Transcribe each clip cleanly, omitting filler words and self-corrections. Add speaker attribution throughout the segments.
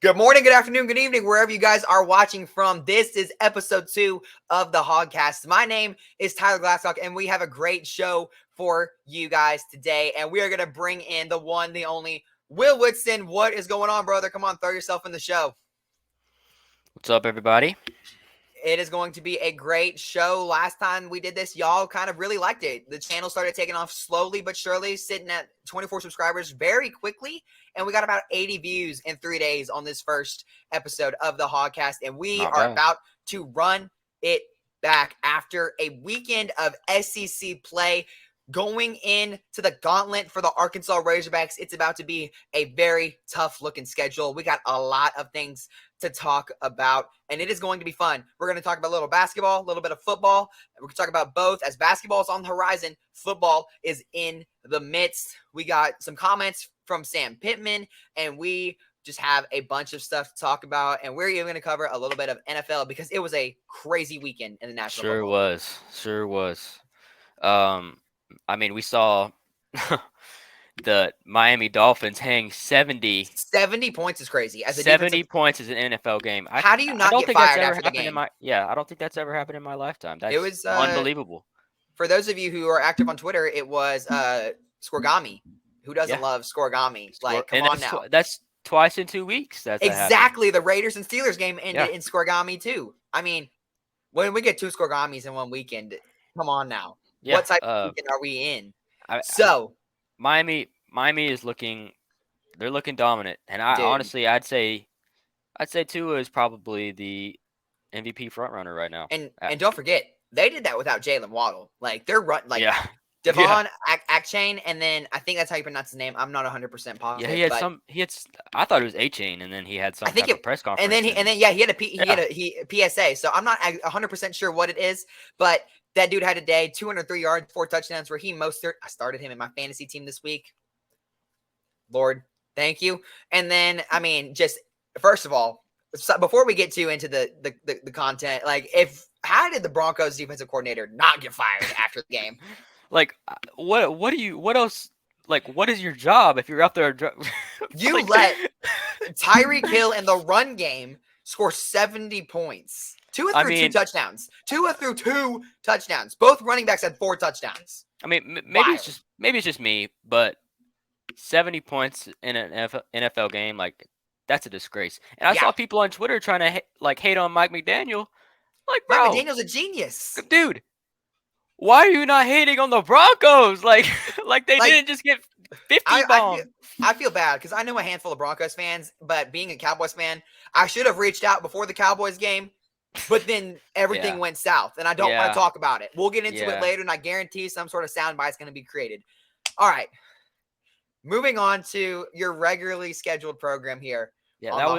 Speaker 1: Good morning, good afternoon, good evening, wherever you guys are watching from. This is episode 2 of the Hogcast. My name is Tyler Glasscock, and we have a great show for you guys today. And we are going to bring in the one, the only, Will Woodson. What is going on, brother? Come on, throw yourself in the show.
Speaker 2: What's up, everybody?
Speaker 1: It is going to be a great show. Last time we did this, y'all kind of really liked it. The channel started taking off slowly but surely, sitting at 24 subscribers very quickly. And we got about 80 views in 3 days on this first episode of the Hogcast. And we
Speaker 2: Not
Speaker 1: are
Speaker 2: bad.
Speaker 1: about to run it back after a weekend of SEC play. Going into the gauntlet for the Arkansas Razorbacks, it's about to be a very tough-looking schedule. We got a lot of things to talk about, and it is going to be fun. We're going to talk about a little basketball, a little bit of football. We're going to talk about both. As basketball is on the horizon, football is in the midst. We got some comments from Sam Pittman, and we just have a bunch of stuff to talk about, and we're even going to cover a little bit of NFL because it was a crazy weekend in the National
Speaker 2: Sure
Speaker 1: Football League.
Speaker 2: was. Sure was. I mean, we saw the Miami Dolphins hang 70
Speaker 1: points is crazy. As a
Speaker 2: 70
Speaker 1: defensive,
Speaker 2: points as an NFL game.
Speaker 1: how do you
Speaker 2: I
Speaker 1: not
Speaker 2: don't
Speaker 1: get
Speaker 2: think that's
Speaker 1: fired
Speaker 2: ever
Speaker 1: after the
Speaker 2: happened in
Speaker 1: game?
Speaker 2: my I don't think that's ever happened in my lifetime. That's
Speaker 1: It was
Speaker 2: unbelievable.
Speaker 1: for those of you who are active on Twitter, it was Scorgami. Who doesn't love Scorgami? Like, come on now.
Speaker 2: That's twice in 2 weeks. That happened.
Speaker 1: Exactly. The Raiders and Steelers game ended in Scorgami too. I mean, when we get 2 Scorgamis in one weekend, come on now.
Speaker 2: Yeah,
Speaker 1: What type of weekend are we in?
Speaker 2: Miami is looking. They're looking dominant, and honestly, I'd say Tua is probably the MVP frontrunner right now.
Speaker 1: And don't forget, they did that without Jalen Waddle. Like, they're Devon Achane, and then I think that's how you pronounce his name. I'm not 100% positive.
Speaker 2: Yeah, he had. I thought it was A-Chain, and then he had some type of press conference.
Speaker 1: And then he had a PSA. So I'm not 100% sure what it is, but that dude had a day, 203 yards, 4 touchdowns, where I started him in my fantasy team this week. Lord, thank you. And then, I mean, just first of all, before we get into the content, like, how did the Broncos defensive coordinator not get fired after the game?
Speaker 2: Like, what else? Like, what is your job if you're out there?
Speaker 1: You let Tyreek Hill in the run game score 70 points. Tua threw 2 touchdowns. Tua threw 2 touchdowns. Both running backs had 4 touchdowns.
Speaker 2: I mean, maybe it's just me, but 70 points in an NFL game, like, that's a disgrace. And I saw people on Twitter trying to hate on Mike McDaniel. Like, bro,
Speaker 1: Mike McDaniel's a genius,
Speaker 2: dude. Why are you not hating on the Broncos? Like they didn't just get 50 bombs.
Speaker 1: I feel bad because I know a handful of Broncos fans, but being a Cowboys fan, I should have reached out before the Cowboys game, but then everything went south, and I don't want to talk about it. We'll get into it later, and I guarantee some sort of soundbite is going to be created. All right. Moving on to your regularly scheduled program here.
Speaker 2: Yeah,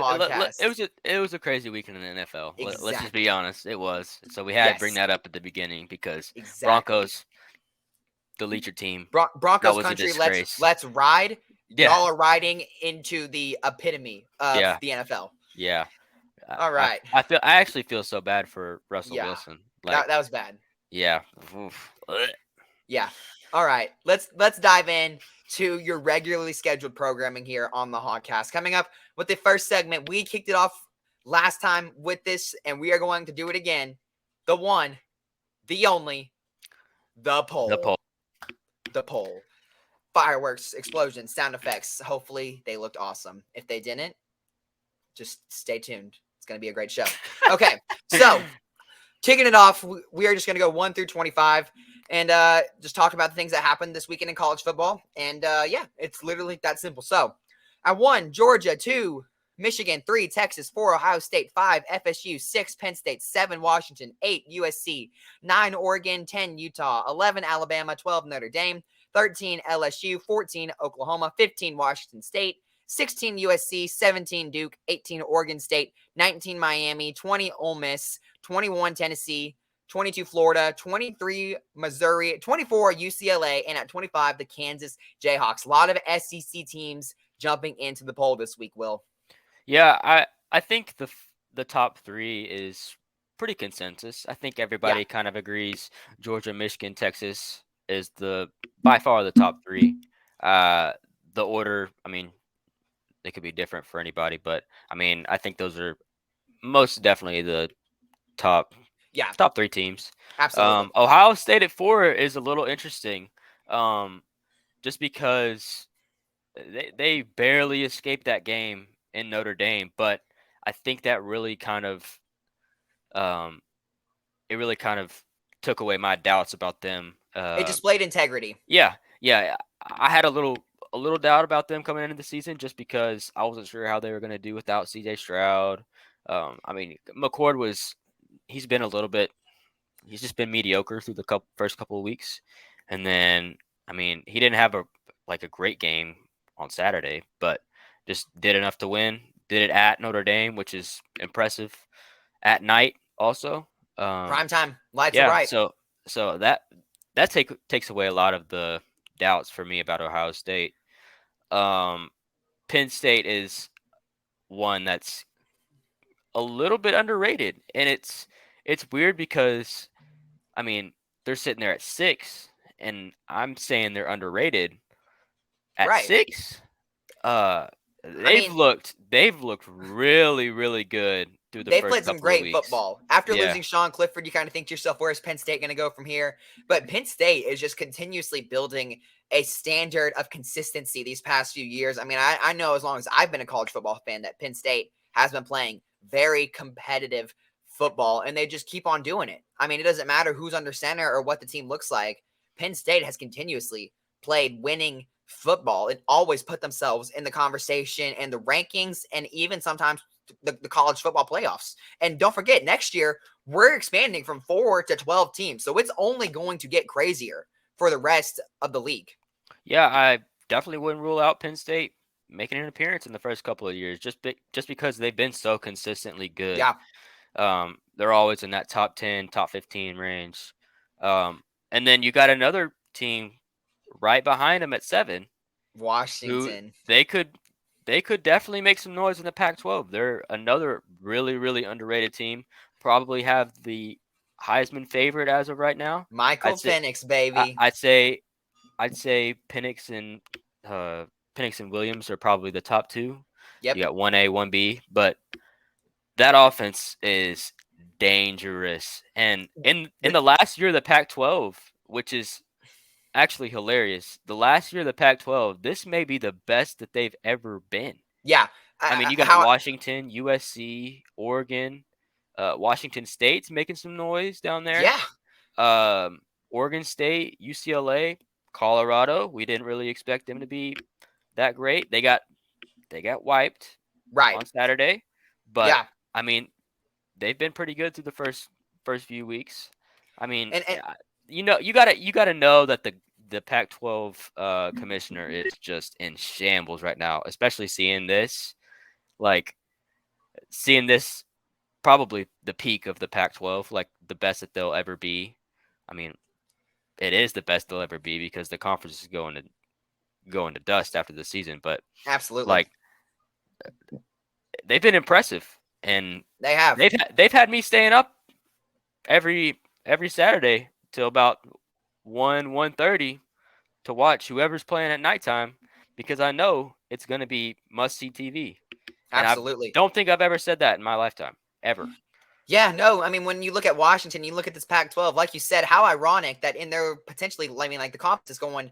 Speaker 2: it was a crazy weekend in the NFL. Exactly. Let's just be honest, it was. So we had to bring that up at the beginning because Broncos, delete your team.
Speaker 1: Broncos country, let's ride. Yeah. Y'all are riding into the epitome of the NFL.
Speaker 2: Yeah.
Speaker 1: All right.
Speaker 2: I actually feel so bad for Russell Wilson.
Speaker 1: Like, that was bad.
Speaker 2: Yeah.
Speaker 1: Yeah. All right. Let's dive in to your regularly scheduled programming here on the Hogcast. Coming up with the first segment, we kicked it off last time with this, and we are going to do it again. The one, the only, the poll. The poll. Fireworks, explosions, sound effects. Hopefully they looked awesome. If they didn't, just stay tuned. It's going to be a great show. Okay, so kicking it off, we are just going to go 1 through 25 and just talk about the things that happened this weekend in college football. And it's literally that simple. So at 1, Georgia; 2, Michigan; 3, Texas; 4, Ohio State; 5, FSU; 6, Penn State; 7, Washington; 8, USC; 9, Oregon; 10, Utah; 11, Alabama; 12, Notre Dame; 13, LSU; 14, Oklahoma; 15, Washington State; 16, USC; 17, Duke; 18, Oregon State; 19, Miami; 20, Ole Miss; 21, Tennessee; 22, Florida; 23, Missouri; 24, UCLA; and at 25, the Kansas Jayhawks. A lot of SEC teams jumping into the poll this week, Will.
Speaker 2: Yeah, I think the top 3 is pretty consensus. I think everybody kind of agrees Georgia, Michigan, Texas is by far the top 3. The order, I mean, They could be different for anybody, but I mean, I think those are most definitely the top
Speaker 1: Yeah,
Speaker 2: top 3 teams.
Speaker 1: absolutely.
Speaker 2: Ohio State at 4 is a little interesting, just because they barely escaped that game in Notre Dame, but I think that really kind of um, it really kind of took away my doubts about them.
Speaker 1: It displayed integrity.
Speaker 2: Yeah, yeah, I had a little doubt about them coming into the season just because I wasn't sure how they were going to do without CJ Stroud. I mean, McCord he's been a little bit he's just been mediocre through the first couple of weeks, and then I mean he didn't have a great game on Saturday, but just did enough to win. Did it at Notre Dame, which is impressive. At night, also.
Speaker 1: Prime time, lights are
Speaker 2: Yeah,
Speaker 1: bright.
Speaker 2: so that takes away a lot of the doubts for me about Ohio State. Um, Penn State is one that's a little bit underrated, and it's weird because I mean, they're sitting there at 6, and I'm saying they're underrated at
Speaker 1: Right.
Speaker 2: 6. Uh,
Speaker 1: I mean,
Speaker 2: they've looked really, really good through the
Speaker 1: they've
Speaker 2: first
Speaker 1: played some
Speaker 2: couple of
Speaker 1: great
Speaker 2: weeks.
Speaker 1: football. After
Speaker 2: Yeah.
Speaker 1: losing Sean Clifford, you kind of think to yourself, where's Penn State going to go from here? But Penn State is just continuously building a standard of consistency these past few years. I mean, I know as long as I've been a college football fan that Penn State has been playing very competitive football, and they just keep on doing it. I mean, it doesn't matter who's under center or what the team looks like. Penn State has continuously played winning football and always put themselves in the conversation and the rankings and even sometimes the college football playoffs. And don't forget, next year, we're expanding from 4 to 12 teams. So it's only going to get crazier for the rest of the league.
Speaker 2: Yeah, I definitely wouldn't rule out Penn State making an appearance in the first couple of years just because they've been so consistently good.
Speaker 1: Yeah.
Speaker 2: They're always in that top 10, top 15 range. And then you got another team right behind them at 7 who
Speaker 1: Washington.
Speaker 2: they could definitely make some noise in the Pac-12. They're another really, really underrated team. Probably have the Heisman favorite as of right now.
Speaker 1: Michael
Speaker 2: I'd say
Speaker 1: Penix, baby.
Speaker 2: I'd say Penix and Williams are probably the top 2.
Speaker 1: Yep.
Speaker 2: You got 1A, 1B, but that offense is dangerous. And in the last year of the Pac-12, which is actually hilarious, the last year of the Pac-12, this may be the best that they've ever been.
Speaker 1: Yeah.
Speaker 2: I mean, you got Washington, USC, Oregon, Washington State's making some noise down there.
Speaker 1: Yeah.
Speaker 2: Oregon State, UCLA, Colorado. We didn't really expect them to be that great. They got wiped on Saturday, but
Speaker 1: Yeah.
Speaker 2: I mean, they've been pretty good through the first few weeks. I mean,
Speaker 1: And
Speaker 2: you gotta know that the Pac-12 commissioner is just in shambles right now, especially seeing this probably the peak of the Pac-12, like the best that they'll ever be. I mean, it is the best they'll ever be because the conference is going to dust after the season. But
Speaker 1: absolutely,
Speaker 2: like they've been impressive, and
Speaker 1: they have.
Speaker 2: They've had me staying up every Saturday till about 1:30 to watch whoever's playing at nighttime because I know it's going to be must see TV. And
Speaker 1: Absolutely.
Speaker 2: I don't think I've ever said that in my lifetime ever.
Speaker 1: Yeah, no, I mean, when you look at Washington, you look at this Pac-12, like you said, how ironic that in their potentially, I mean, like the conference is going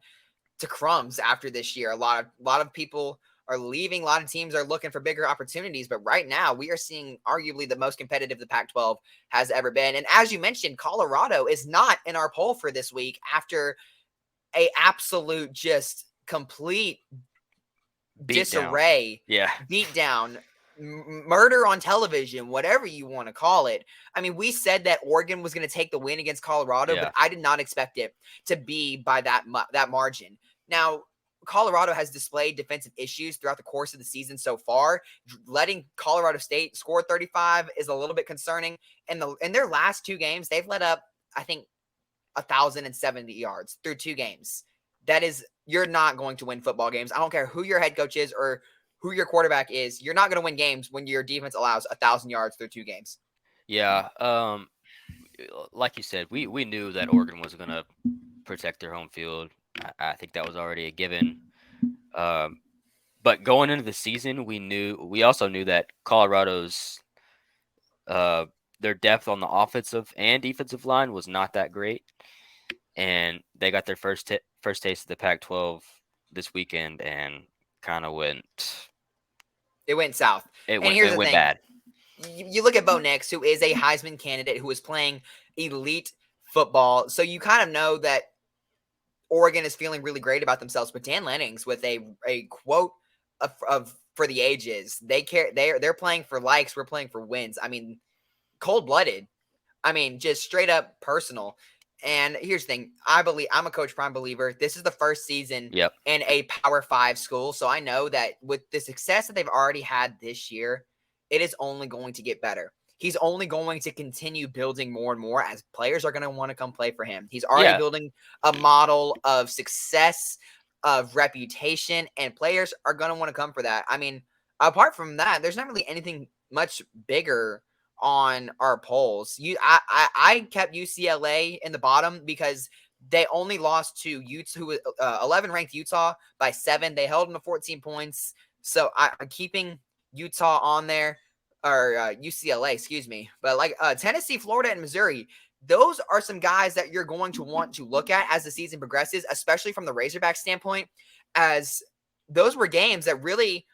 Speaker 1: to crumbs after this year. A lot of people are leaving. A lot of teams are looking for bigger opportunities. But right now, we are seeing arguably the most competitive the Pac-12 has ever been. And as you mentioned, Colorado is not in our poll for this week after a absolute just complete disarray, beatdown, murder on television, whatever you want to call it. I mean, we said that Oregon was going to take the win against Colorado, but I did not expect it to be by that margin. Now, Colorado has displayed defensive issues throughout the course of the season so far. Letting Colorado State score 35 is a little bit concerning. And in their last 2 games, they've let up, I think, 1,070 yards through 2 games. That is, you're not going to win football games. I don't care who your head coach is or who your quarterback is. You're not going to win games when your defense allows 1,000 yards through 2 games.
Speaker 2: Yeah. Like you said, we knew that Oregon was going to protect their home field. I think that was already a given. But going into the season, we also knew that Colorado's their depth on the offensive and defensive line was not that great, and they got their first taste of the Pac-12 this weekend, and kind of went.
Speaker 1: It went south. And here's
Speaker 2: It
Speaker 1: the
Speaker 2: went
Speaker 1: thing:
Speaker 2: bad.
Speaker 1: you look at Bo Nix, who is a Heisman candidate, who is playing elite football, so you kind of know that Oregon is feeling really great about themselves. But Dan Lenning's with a quote of for the ages. They're playing for likes. We're playing for wins. I mean, cold blooded. I mean, just straight up personal. And here's the thing: I'm a Coach Prime believer. This is the first season
Speaker 2: Yep.
Speaker 1: in a Power Five school, so I know that with the success that they've already had this year, it is only going to get better. He's only going to continue building more and more as players are going to want to come play for him. He's already building a model of success, of reputation, and players are going to want to come for that. I mean, apart from that, there's not really anything much bigger on our polls. I kept UCLA in the bottom because they only lost to Utah, who was 11 ranked Utah by 7. They held them to 14 points. So I'm keeping Utah on there, or UCLA, excuse me. But like Tennessee, Florida, and Missouri, those are some guys that you're going to want to look at as the season progresses, especially from the Razorback standpoint, as those were games that really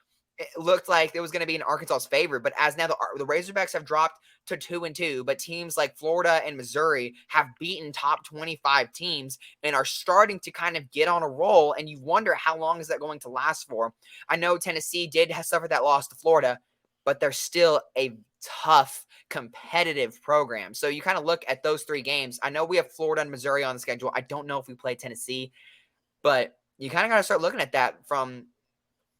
Speaker 1: it looked like it was going to be in Arkansas's favor. But as now the Razorbacks have dropped to 2-2, but teams like Florida and Missouri have beaten top 25 teams and are starting to kind of get on a roll. And you wonder how long is that going to last for? I know Tennessee did suffer that loss to Florida, but they're still a tough, competitive program. So you kind of look at those 3 games. I know we have Florida and Missouri on the schedule. I don't know if we play Tennessee, but you kind of got to start looking at that from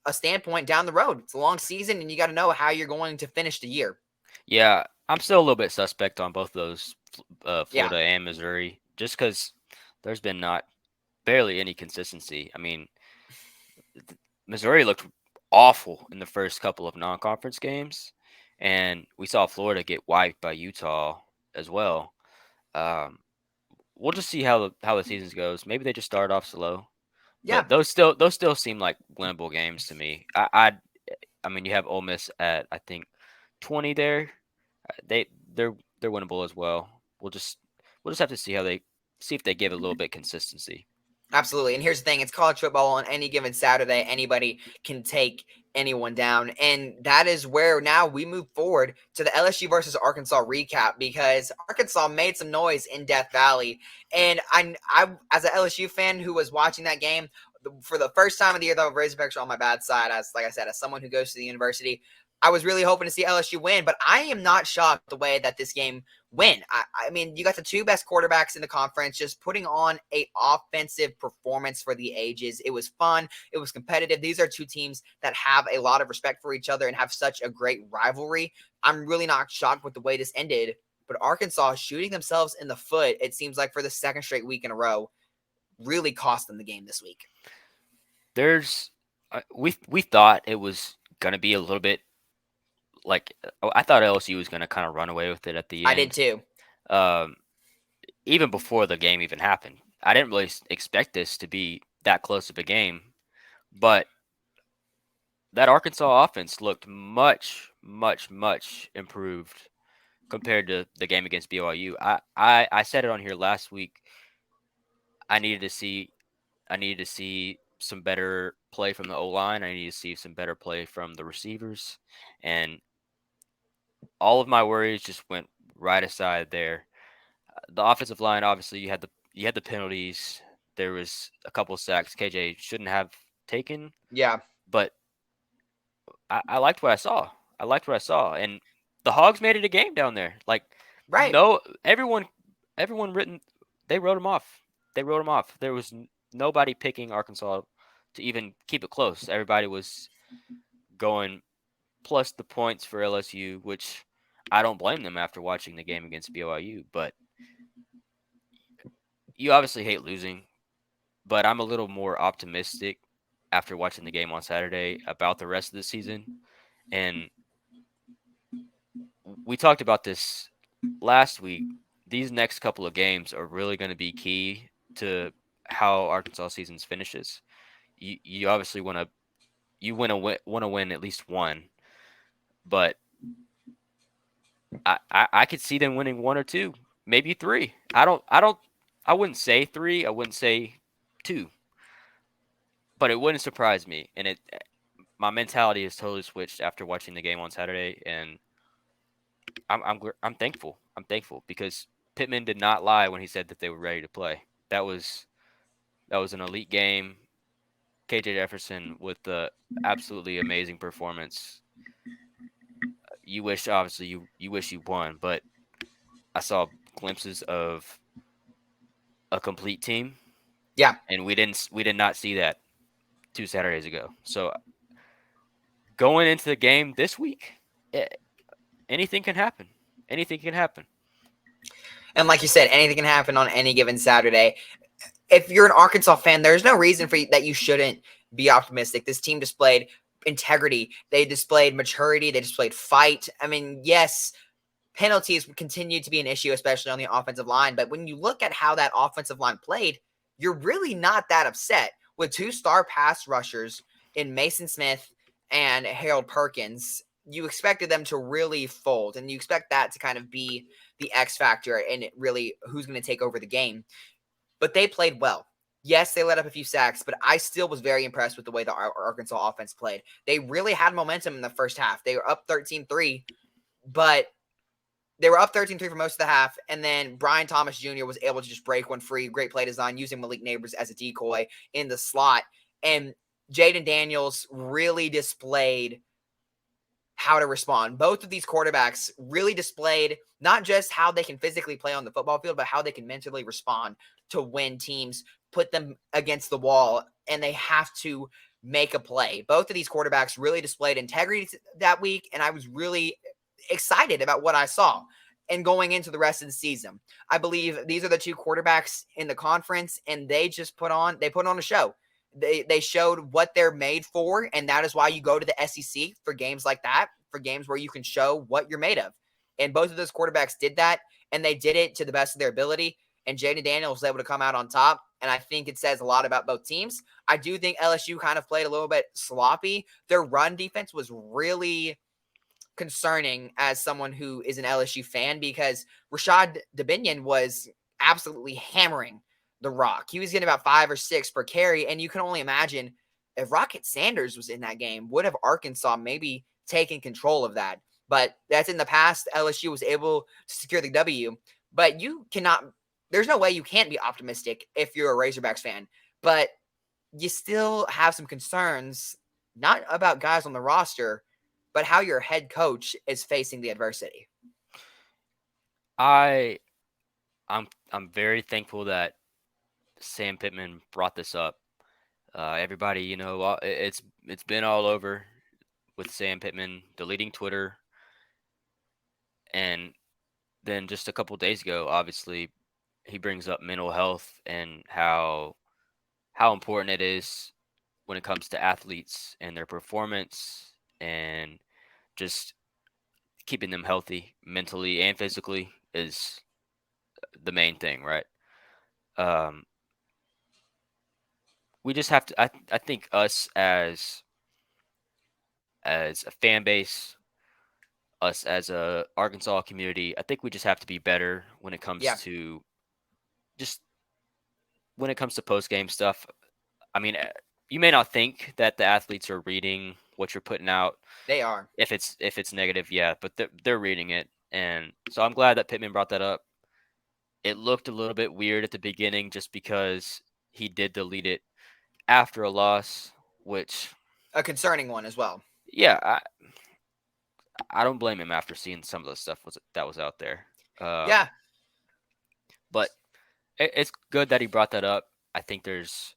Speaker 1: a standpoint down the road. It's a long season, and you got to know how you're going to finish the year.
Speaker 2: Yeah, I'm still a little bit suspect on both those,
Speaker 1: Yeah.
Speaker 2: Florida and Missouri, just because there's been not barely any consistency. I mean, Missouri looked awful in the first couple of non-conference games, and we saw Florida get wiped by Utah as well. Um, we'll just see how the season goes. Maybe they just start off slow,
Speaker 1: Yeah.
Speaker 2: but those still seem like winnable games to me. I mean, you have Ole Miss at, I think, 20 there. They they're they're winnable as well. We'll just have to see if they give a little bit consistency.
Speaker 1: Absolutely. And here's the thing: it's college football. On any given Saturday, anybody can take anyone down. And that is where now we move forward to the LSU versus Arkansas recap, because Arkansas made some noise in Death Valley. And I as an LSU fan who was watching that game for the first time of the year, though, Razorbacks are on my bad side, as like I said, as someone who goes to the university, I was really hoping to see LSU win, but I am not shocked the way that this game went. I mean, you got the 2 best quarterbacks in the conference just putting on a offensive performance for the ages. It was fun. It was competitive. These are 2 teams that have a lot of respect for each other and have such a great rivalry. I'm really not shocked with the way this ended, but Arkansas shooting themselves in the foot, it seems like, for the 2nd straight week in a row, really cost them the game this week.
Speaker 2: There's we thought it was gonna be a little bit like, I thought LSU was gonna kind of run away with it at the
Speaker 1: I did
Speaker 2: end.
Speaker 1: too.
Speaker 2: Um, even before the game even happened, I didn't really expect this to be that close of a game, but that Arkansas offense looked much, much, much improved compared to the game against BYU. I said it on here last week. I needed to see I needed to see some better play from the O line. I needed to see some better play from the receivers, and all of my worries just went right aside there. The offensive line, obviously, you had the penalties. There was a couple of sacks KJ shouldn't have taken,
Speaker 1: Yeah.
Speaker 2: but I liked what I saw. I liked what I saw, and the Hogs made it a game down there. Like,
Speaker 1: Right.
Speaker 2: no, everyone written, they wrote them off. They wrote them off. There was nobody picking Arkansas to even keep it close. Everybody was going plus the points for LSU, which I don't blame them after watching the game against BYU. But you obviously hate losing. But I'm a little more optimistic after watching the game on Saturday about the rest of the season. And we talked about this last week. These next couple of games are really going to be key to how Arkansas seasons finishes. You obviously want to you want to win at least one, but I could see them winning one or two, maybe three. I wouldn't say three. I wouldn't say two, but it wouldn't surprise me. And my mentality is totally switched after watching the game on Saturday, and I'm thankful. I'm thankful because Pittman did not lie when he said that they were ready to play. That was an elite game. KJ Jefferson with the absolutely amazing performance. You wish, obviously, you wish you won, but I saw glimpses of a complete team.
Speaker 1: Yeah.
Speaker 2: And we did not see that 2 Saturdays ago. So going into the game this week, anything can happen. Anything can happen.
Speaker 1: And like you said, anything can happen on any given Saturday. If you're an Arkansas fan, there's no reason for you, that you shouldn't be optimistic. This team displayed integrity. They displayed maturity. They displayed fight. I mean, yes, penalties continue to be an issue, especially on the offensive line. But when you look at how that offensive line played, you're really not that upset with 2-star pass rushers in Mason Smith and Harold Perkins. You expected them to really fold, and you expect that to kind of be the X factor and really who's going to take over the game. But they played well. Yes, they let up a few sacks, but I still was very impressed with the way the Arkansas offense played. They really had momentum in the first half. They were up 13-3, but they were up 13-3 for most of the half, and then Brian Thomas Jr. was able to just break one free. Great play design using Malik Neighbors as a decoy in the slot. And Jaden Daniels really displayed how to respond. Both of these quarterbacks really displayed not just how they can physically play on the football field, but how they can mentally respond to when teams put them against the wall and they have to make a play. Both of these quarterbacks really displayed integrity that week, and I was really excited about what I saw. And going into the rest of the season, I believe these are the two quarterbacks in the conference, and they put on a show. They showed what they're made for, and that is why you go to the SEC for games like that, for games where you can show what you're made of. And both of those quarterbacks did that, and they did it to the best of their ability. And Jaden Daniels was able to come out on top, and I think it says a lot about both teams. I do think LSU kind of played a little bit sloppy. Their run defense was really concerning as someone who is an LSU fan, because Rashad Dubinion was absolutely hammering the rock. He was getting about 5 or 6 per carry, and you can only imagine if Rocket Sanders was in that game, would have Arkansas maybe taken control of that? But that's in the past. LSU was able to secure the W, but you cannot, there's no way you can't be optimistic if you're a Razorbacks fan, but you still have some concerns, not about guys on the roster, but how your head coach is facing the adversity.
Speaker 2: I'm very thankful that Sam Pittman brought this up. Everybody, it's been all over with Sam Pittman deleting Twitter, and then just a couple days ago, obviously, he brings up mental health and how important it is when it comes to athletes and their performance and just keeping them healthy mentally and physically is the main thing, right? We just have to. I think us as a fan base, us as a Arkansas community, I think we just have to be better when it comes to just when it comes to post game stuff. I mean, you may not think that the athletes are reading what you're putting out.
Speaker 1: They are.
Speaker 2: If it's negative, yeah, but they're reading it, and so I'm glad that Pittman brought that up. It looked a little bit weird at the beginning just because he did delete it after a loss, which
Speaker 1: a concerning one as well.
Speaker 2: Yeah, I don't blame him after seeing some of the stuff that was out there.
Speaker 1: Yeah,
Speaker 2: but it's good that he brought that up. I think there's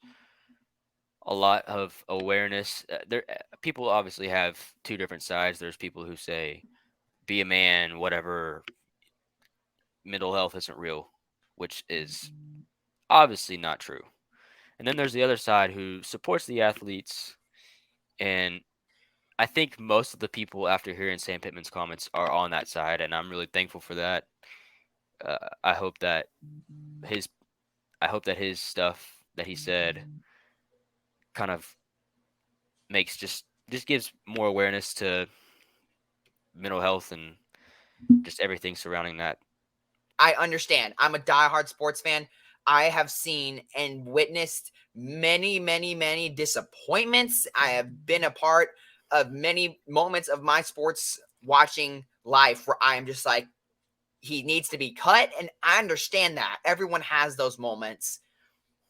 Speaker 2: a lot of awareness. People obviously have two different sides. There's people who say, "Be a man," whatever. Mental health isn't real, which is obviously not true. And then there's the other side who supports the athletes, and I think most of the people after hearing Sam Pittman's comments are on that side, and I'm really thankful for that. I hope that his stuff that he said kind of makes just just gives more awareness to mental health and just everything surrounding that.
Speaker 1: I understand. I'm a diehard sports fan. I have seen and witnessed many, many, many disappointments. I have been a part of many moments of my sports watching life where I am just like, he needs to be cut. And I understand that. Everyone has those moments.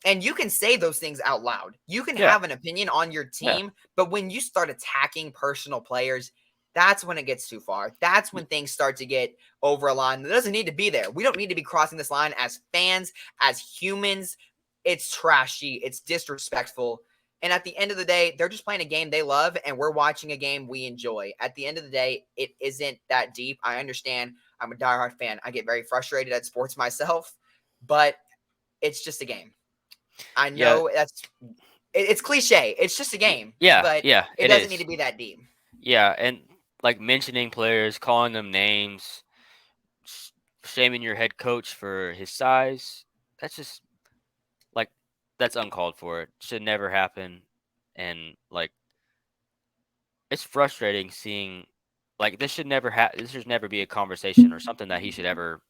Speaker 1: And you can say those things out loud. You can have an opinion on your team, but when you start attacking personal players, that's when it gets too far. That's when things start to get over a line that doesn't need to be there. We don't need to be crossing this line as fans, as humans. It's trashy. It's disrespectful. And at the end of the day, they're just playing a game they love, and we're watching a game we enjoy. At the end of the day, it isn't that deep. I understand. I'm a diehard fan. I get very frustrated at sports myself, but it's just a game. I know it's cliche. It's just a game. But it doesn't need to be that deep.
Speaker 2: Yeah, and like mentioning players, calling them names, shaming your head coach for his size, that's just like that's uncalled for. It should never happen. And like it's frustrating seeing like this should never be a conversation or something that he should ever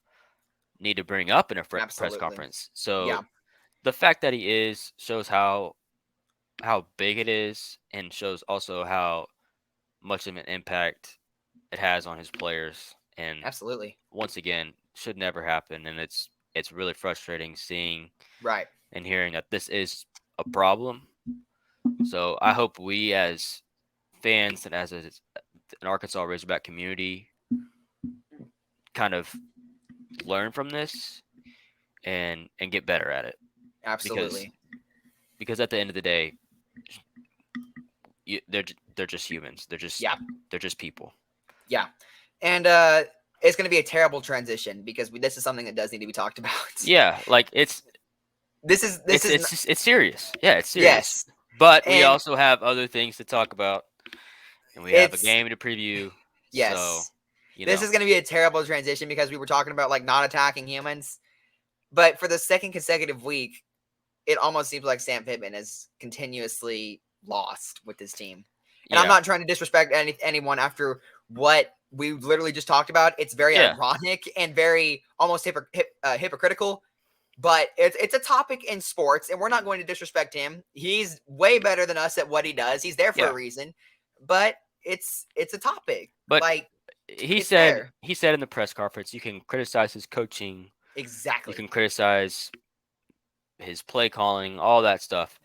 Speaker 2: need to bring up in a press conference. So the fact that he is shows how big it is, and shows also how much of an impact it has on his players. And
Speaker 1: absolutely,
Speaker 2: once again, should never happen. And it's really frustrating seeing and hearing that this is a problem. So I hope we as fans and as an Arkansas Razorback community kind of learn from this and get better at it.
Speaker 1: Absolutely.
Speaker 2: Because at the end of the day, they're just humans. They're just people.
Speaker 1: Yeah. And it's going to be a terrible transition because this is something that does need to be talked about.
Speaker 2: Yeah, like it's serious. Yeah, it's serious.
Speaker 1: Yes.
Speaker 2: But we also have other things to talk about, and we have a game to preview.
Speaker 1: Yes.
Speaker 2: So,
Speaker 1: this is going to be a terrible transition because we were talking about like not attacking humans, but for the second consecutive week, it almost seems like Sam Pittman is continuously lost with this team. And I'm not trying to disrespect anyone after what we literally just talked about. It's very ironic and very almost hypocritical. But it's a topic in sports, and we're not going to disrespect him. He's way better than us at what he does. He's there for a reason. But it's a topic.
Speaker 2: But like he said in the press conference, you can criticize his coaching.
Speaker 1: Exactly.
Speaker 2: You can criticize his play calling, all that stuff.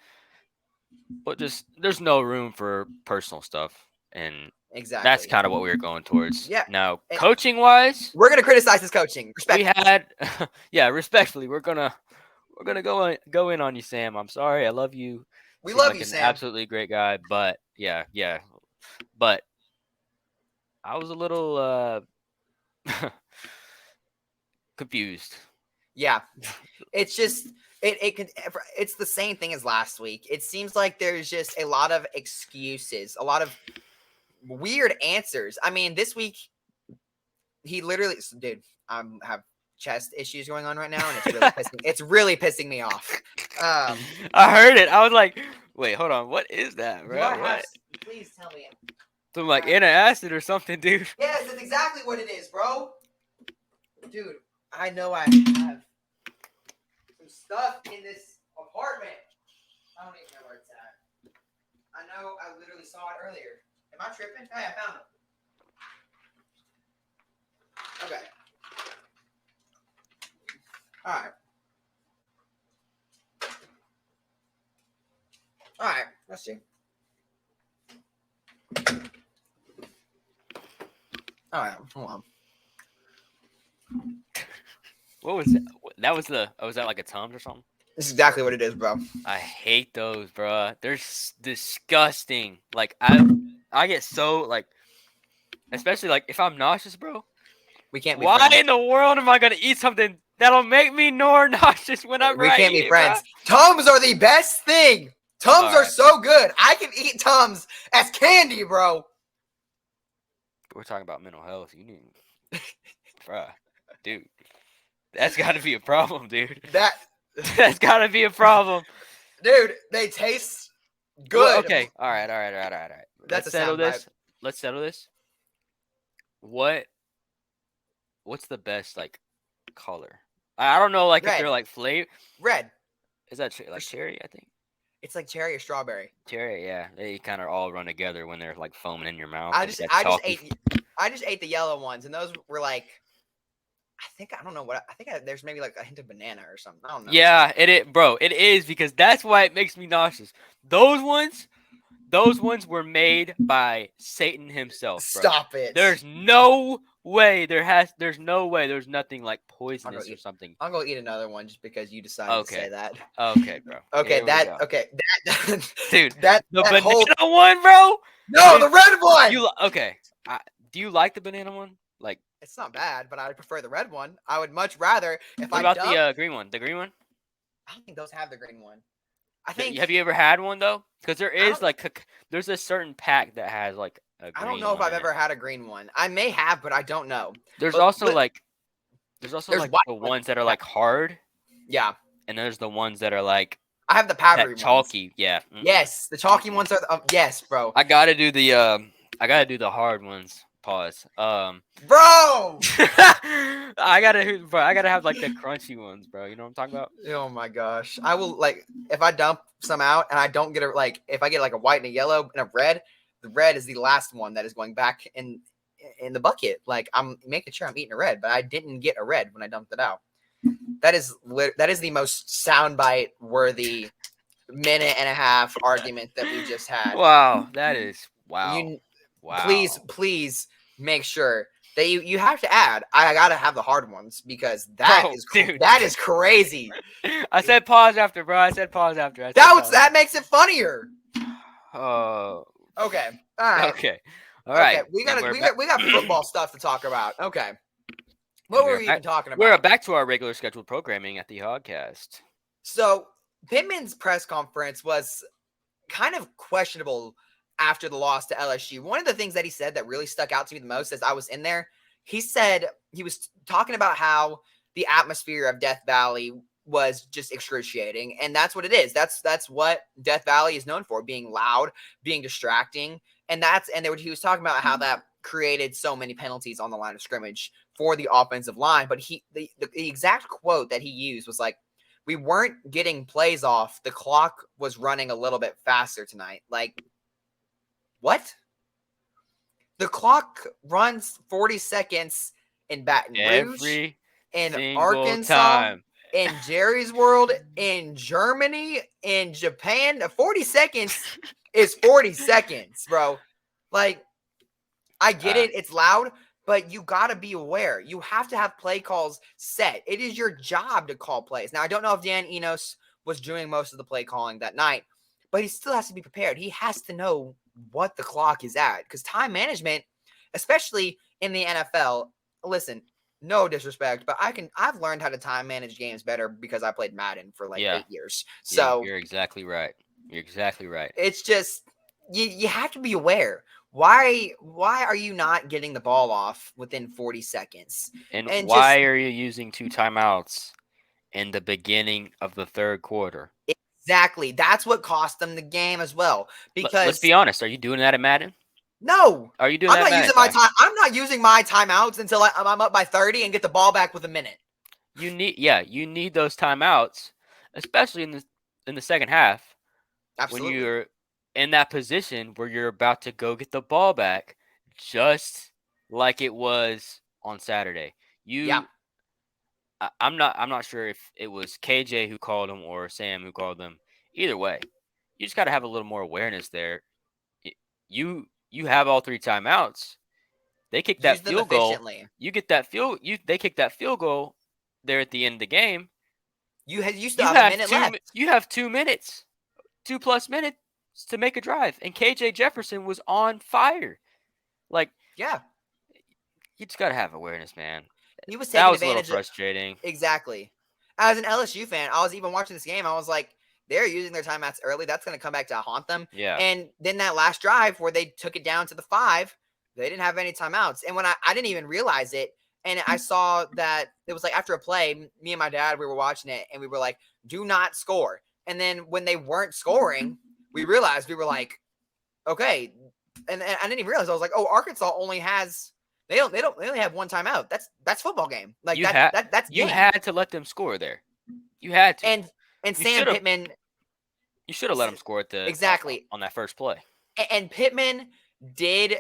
Speaker 2: But just there's no room for personal stuff. And that's kind of what we were going towards.
Speaker 1: Yeah.
Speaker 2: Now, coaching wise,
Speaker 1: we're gonna criticize his coaching.
Speaker 2: Respectfully, we're gonna go in on you, Sam. I'm sorry. I love you.
Speaker 1: We love you, Sam.
Speaker 2: Absolutely great guy. But but I was a little confused.
Speaker 1: Yeah, it's just it's the same thing as last week. It seems like there's just a lot of excuses, a lot of weird answers. I mean, this week he literally, dude, I have chest issues going on right now, and it's really pissing me off.
Speaker 2: I heard it. I was like, wait, hold on, what is that, bro?
Speaker 1: Please tell me.
Speaker 2: Some like antacid or something, dude.
Speaker 1: Yes, that's exactly what it is, bro. Dude, I know I have some stuff in this apartment. I don't even know where it's at. I know I literally saw it earlier. Am I tripping? Hey, I found it. Okay. All right. All right. Let's see. All right. Hold on.
Speaker 2: What was that? That was was that like a Tums or something?
Speaker 1: This is exactly what it is, bro.
Speaker 2: I hate those, bro. They're disgusting. Like I get so like, especially like if I'm nauseous, bro.
Speaker 1: We can't be
Speaker 2: Why
Speaker 1: friends.
Speaker 2: in the world am I gonna eat something that'll make me more nauseous when I'm
Speaker 1: We can't be friends. Bro? Tums are the best thing. Tums are so good. I can eat Tums as candy, bro.
Speaker 2: We're talking about mental health. You need, bro, dude. That's got to be a problem, dude. That's got to be a problem.
Speaker 1: Dude, they taste Good.
Speaker 2: Well, okay. All right.
Speaker 1: That's
Speaker 2: Let's
Speaker 1: a
Speaker 2: settle
Speaker 1: soundbite.
Speaker 2: this. Let's settle this. What's the best like color? I don't know, like if they're
Speaker 1: Red.
Speaker 2: like flavor.
Speaker 1: Red.
Speaker 2: Is that like cherry? I think
Speaker 1: It's like cherry or strawberry.
Speaker 2: cherry. Yeah, they kind of all run together when they're like foaming in your mouth.
Speaker 1: I
Speaker 2: And
Speaker 1: just
Speaker 2: that
Speaker 1: I just
Speaker 2: chalky.
Speaker 1: ate the yellow ones, and those were like, I don't know what I think. There's maybe like a hint of banana or something. I don't know.
Speaker 2: Yeah, bro. It is because that's why it makes me nauseous. Those ones were made by Satan himself, bro.
Speaker 1: Stop it.
Speaker 2: There's no way. There's no way. There's nothing like poisonous or something.
Speaker 1: I'll go eat another one just because you decided to say that.
Speaker 2: Okay, bro.
Speaker 1: Okay,
Speaker 2: Dude,
Speaker 1: that
Speaker 2: the
Speaker 1: that
Speaker 2: banana one, bro.
Speaker 1: No, the red one.
Speaker 2: Okay? Do you like the banana one? Like,
Speaker 1: it's not bad, but I prefer the red one. I would much rather if
Speaker 2: what
Speaker 1: I
Speaker 2: about the green one? The green one?
Speaker 1: I don't think those have the green one. I think.
Speaker 2: Have you ever had one though? Because there is there's a certain pack that has like a green
Speaker 1: I don't know if I've ever had a green one. I may have, but I don't know.
Speaker 2: There's also the ones that are like hard.
Speaker 1: Yeah.
Speaker 2: And there's the ones that are like
Speaker 1: I have the powdery ones.
Speaker 2: Chalky, yeah.
Speaker 1: Mm-hmm. Yes, the chalky ones are yes, bro.
Speaker 2: I gotta do the hard ones. Pause.
Speaker 1: Bro.
Speaker 2: I gotta have like the crunchy ones, bro. You know what I'm talking about?
Speaker 1: Oh my gosh. I will if I dump some out and I don't get if I get like a white and a yellow and a red, the red is the last one that is going back in the bucket. Like I'm making sure I'm eating a red, but I didn't get a red when I dumped it out. That is the most soundbite worthy minute and a half argument that we just had.
Speaker 2: Wow, that is wow.
Speaker 1: Wow. Please make sure that you have to add. I gotta have the hard ones because that is crazy.
Speaker 2: I said pause after, bro. I said pause after.
Speaker 1: That makes it funnier.
Speaker 2: Oh.
Speaker 1: Okay. All right.
Speaker 2: Okay. All right.
Speaker 1: Okay. We got football stuff to talk about. Okay. What were we even talking about?
Speaker 2: We're back to our regular scheduled programming at the Hogcast.
Speaker 1: So Pittman's press conference was kind of questionable after the loss to LSU. One of the things that he said that really stuck out to me the most as I was in there, he said he was talking about how the atmosphere of Death Valley was just excruciating. And that's what it is. That's what Death Valley is known for, being loud, being distracting. And he was talking about how that created so many penalties on the line of scrimmage for the offensive line. But the exact quote that he used was like, we weren't getting plays off. The clock was running a little bit faster tonight. Like, what? The clock runs 40 seconds in Baton Rouge, in Arkansas, in Jerry's World, in Germany, in Japan. 40 seconds is 40 seconds, bro. Like, I get it. It's loud, but you got to be aware. You have to have play calls set. It is your job to call plays. Now, I don't know if Dan Enos was doing most of the play calling that night, but he still has to be prepared. He has to know what the clock is at, because time management, especially in the NFL, listen, no disrespect, but I've learned how to time manage games better because I played Madden for 8 years. So
Speaker 2: you're exactly right.
Speaker 1: It's just you have to be aware. Why are you not getting the ball off within 40 seconds?
Speaker 2: And why are you using 2 timeouts in the beginning of the third quarter?
Speaker 1: Exactly. That's what cost them the game as well. Because
Speaker 2: let's be honest, are you doing that at Madden?
Speaker 1: No.
Speaker 2: Are you doing that?
Speaker 1: I'm not using my timeouts until I'm up by 30 and get the ball back with a minute.
Speaker 2: You need those timeouts, especially in the second half. Absolutely. When you're in that position where you're about to go get the ball back, just like it was on Saturday. I'm not sure if it was KJ who called him or Sam who called them. Either way, you just got to have a little more awareness there. You have all 3 timeouts. They kick that field goal. You get that they kick that field goal there at the end of the game.
Speaker 1: You still have a minute left.
Speaker 2: You have 2 minutes, 2+ minutes to make a drive, and KJ Jefferson was on fire. You just got to have awareness, man.
Speaker 1: He was taking advantage.
Speaker 2: That was a little frustrating.
Speaker 1: Exactly. As an LSU fan, I was even watching this game. I was like, they're using their timeouts early. That's going to come back to haunt them.
Speaker 2: Yeah.
Speaker 1: And then that last drive where they took it down to the 5, they didn't have any timeouts. And when I didn't even realize it, and I saw that it was like after a play, me and my dad, we were watching it, and we were like, do not score. And then when they weren't scoring, we realized, we were like, okay, and I didn't even realize. I was like, oh, Arkansas only has they only have one timeout. That's football game. Like that's
Speaker 2: you
Speaker 1: game.
Speaker 2: had to let them score there. You had to.
Speaker 1: And
Speaker 2: you
Speaker 1: Sam Pittman.
Speaker 2: You should have let them score at
Speaker 1: exactly
Speaker 2: on that first play.
Speaker 1: And Pittman did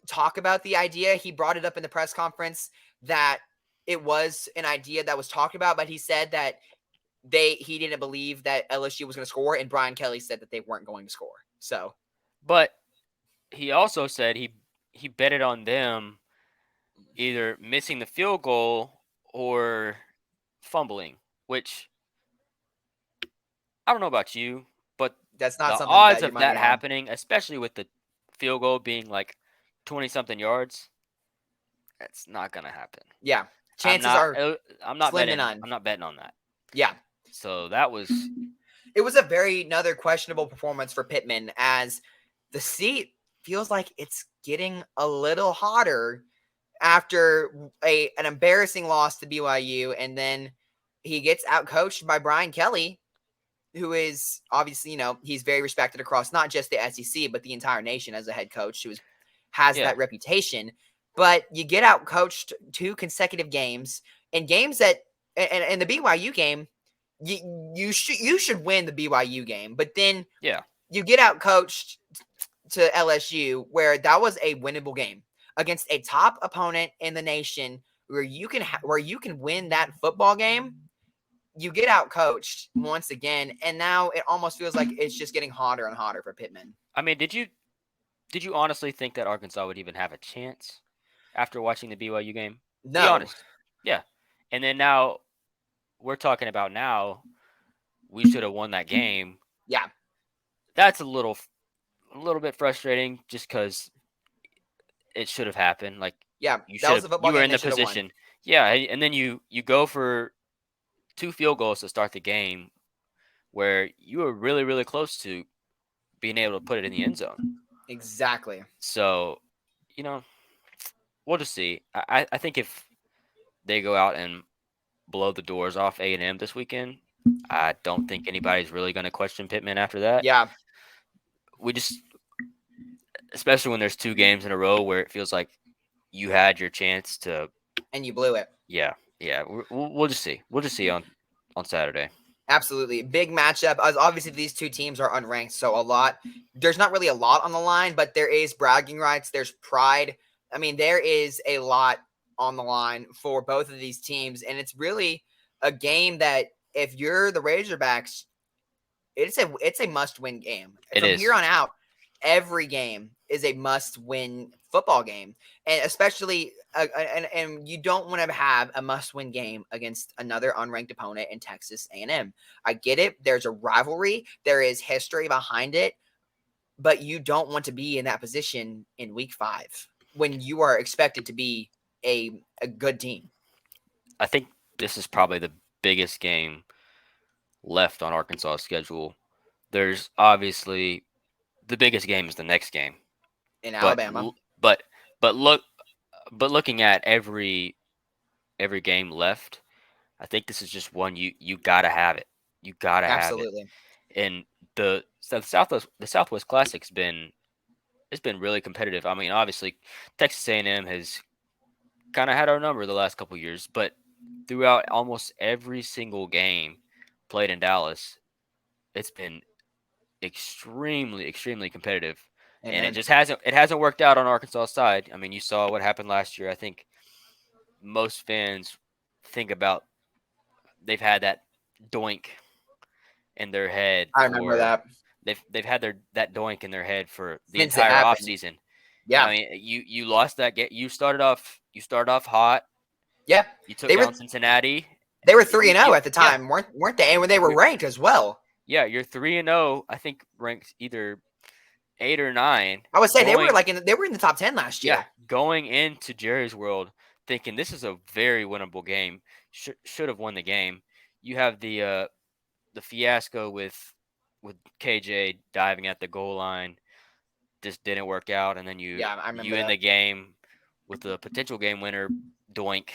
Speaker 1: talk about the idea. He brought it up in the press conference that it was an idea that was talked about, but he said that he didn't believe that LSU was going to score, and Brian Kelly said that they weren't going to score. So,
Speaker 2: but he also said he betted on them either missing the field goal or fumbling, which I don't know about you, but
Speaker 1: that's not
Speaker 2: the
Speaker 1: something
Speaker 2: odds
Speaker 1: that
Speaker 2: of that happening, especially with the field goal being like 20-something yards, it's not going to happen.
Speaker 1: Yeah. Chances are
Speaker 2: I'm not
Speaker 1: slim
Speaker 2: betting.
Speaker 1: to none.
Speaker 2: I'm not betting on that.
Speaker 1: Yeah.
Speaker 2: So that was
Speaker 1: it was another questionable performance for Pittman, as the seat feels like it's getting a little hotter after an embarrassing loss to BYU, and then he gets outcoached by Brian Kelly, who is obviously, he's very respected across not just the SEC, but the entire nation as a head coach who has that reputation. But you get outcoached 2 consecutive games, in games that, and the BYU game, you should win the BYU game, but then you get outcoached to LSU, where that was a winnable game against a top opponent in the nation, where you can win that football game. You get outcoached once again, and now it almost feels like it's just getting hotter and hotter for Pittman.
Speaker 2: I mean, did you honestly think that Arkansas would even have a chance after watching the BYU game?
Speaker 1: No.
Speaker 2: Be honest. Yeah. And then now we're talking about we should have won that game.
Speaker 1: Yeah.
Speaker 2: That's a little bit frustrating, just because it should have happened. Like,
Speaker 1: yeah,
Speaker 2: you
Speaker 1: were
Speaker 2: in the position. Yeah, and then you go for 2 field goals to start the game, where you were really, really close to being able to put it in the end zone.
Speaker 1: Exactly.
Speaker 2: So, we'll just see. I think if they go out and blow the doors off A&M this weekend, I don't think anybody's really going to question Pittman after that.
Speaker 1: Yeah.
Speaker 2: We just, especially when there's 2 games in a row where it feels like you had your chance to,
Speaker 1: and you blew it.
Speaker 2: Yeah. We'll just see. We'll just see on Saturday.
Speaker 1: Absolutely. Big matchup. As obviously, these 2 teams are unranked, so there's not really a lot on the line, but there is bragging rights. There's pride. I mean, there is a lot on the line for both of these teams, and it's really a game that, if you're the Razorbacks, it's a must-win game. From here on out, every game is a must-win football game, and especially and you don't want to have a must-win game against another unranked opponent in Texas A&M. I get it. There's a rivalry. There is history behind it, but you don't want to be in that position in week 5 when you are expected to be a good team.
Speaker 2: I think this is probably the biggest game left on Arkansas's schedule. There's obviously the biggest game is the next game
Speaker 1: in Alabama,
Speaker 2: but looking at every game left, I think this is just one you gotta have it. You gotta have it. And the Southwest Classic's been really competitive. I mean, obviously Texas A&M has kind of had our number the last couple of years, but throughout almost every single game played in Dallas, it's been extremely, extremely competitive. Amen. And it just hasn't worked out on Arkansas' side. I mean, you saw what happened last year. I think most fans think about they've had that doink in their head.
Speaker 1: I remember that.
Speaker 2: They've had that doink in their head for the entire offseason.
Speaker 1: Yeah.
Speaker 2: I mean, you lost that game. You started off hot.
Speaker 1: Yeah.
Speaker 2: You took down Cincinnati.
Speaker 1: They were 3-0 at the time, weren't they? And when they were ranked as well.
Speaker 2: Yeah, you're 3-0. I think ranked either 8 or 9.
Speaker 1: I would say they were in the top 10 last year.
Speaker 2: Yeah, going into Jerry's World, thinking this is a very winnable game. Should have won the game. You have the fiasco with KJ diving at the goal line. Just didn't work out, and then you end the game with the potential game winner doink